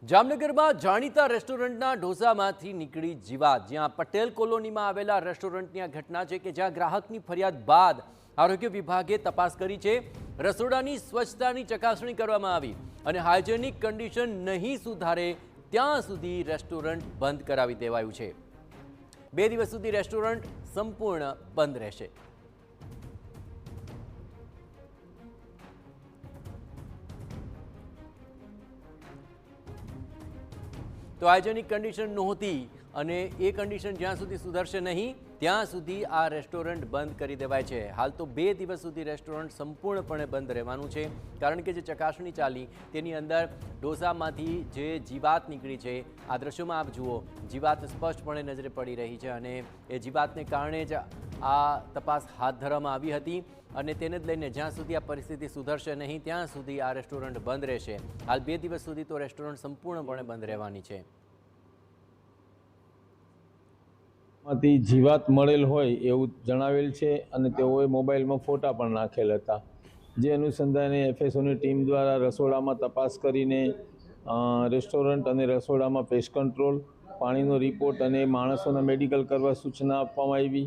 જામનગરમાં જાણીતા રેસ્ટોરન્ટના ઢોસામાંથી નીકળી જીવાત। જ્યાં પટેલ કોલોનીમાં આવેલા રેસ્ટોરન્ટની આ ઘટના છે કે જ્યાં ગ્રાહકની ફરિયાદ બાદ આરોગ્ય વિભાગે તપાસ કરી છે। રસોડાની સ્વચ્છતાની ચકાસણી કરવામાં આવી અને હાઇજેનિક કન્ડિશન નહીં સુધારે ત્યાં સુધી રેસ્ટોરન્ટ બંધ કરાવી દેવાયું છે। 2 દિવસ સુધી રેસ્ટોરન્ટ સંપૂર્ણ બંધ રહેશે। तो हाइजेनिक कंडीशन नहोती अने ए कंडीशन ज्यां सुधी सुधरशे नहीं त्यां सुधी आ रेस्टोरंट बंद करी देवाय छे। हाल तो 2 दिवस सुधी रेस्टोरंट संपूर्णपणे बंद रहेवानुं छे कारण के जे चकासणी चाली तेनी अंदर ढोसामांथी जे जीवात निकળી छे आ दृश्योमां आप जुओ जीवात स्पष्टपणे नजरे पड़ी रही छे अने ए जीवातने कारणे ज आ तपास हाथ धरवामां आवी हती અને તેને જ લઈને જ્યાં સુધી આ પરિસ્થિતિ સુધરશે નહીં ત્યાં સુધી આ રેસ્ટોરન્ટ બંધ રહેશે। હાલ 2 દિવસ સુધી તો રેસ્ટોરન્ટ સંપૂર્ણપણે બંધ રહેવાની છે। માંથી જીવાત મળેલ હોય એવું જણાવેલ છે અને તેઓએ મોબાઈલમાં ફોટા પણ નાખેલ હતા। જે અનુસંધાને એફએસઓની ટીમ દ્વારા રસોડામાં તપાસ કરીને રેસ્ટોરન્ટ અને રસોડામાં પેસ્ટ કંટ્રોલ પાણીનો રિપોર્ટ અને માણસોના મેડિકલ કરવા સૂચના આપવામાં આવી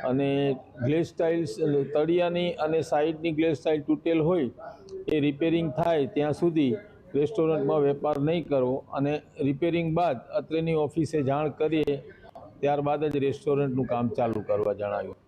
અને ગ્લેસ ટાઇલ્સ તળિયાની અને સાઈડની ગ્લેસ ટાઇલ તૂટેલ હોય એ રિપેરિંગ થાય ત્યાં સુધી રેસ્ટોરન્ટમાં વેપાર નહીં કરવો અને રિપેરિંગ બાદ અત્રેની ઓફિસે જાણ કરીએ ત્યારબાદ જ રેસ્ટોરન્ટનું કામ ચાલુ કરવા જણાવ્યું।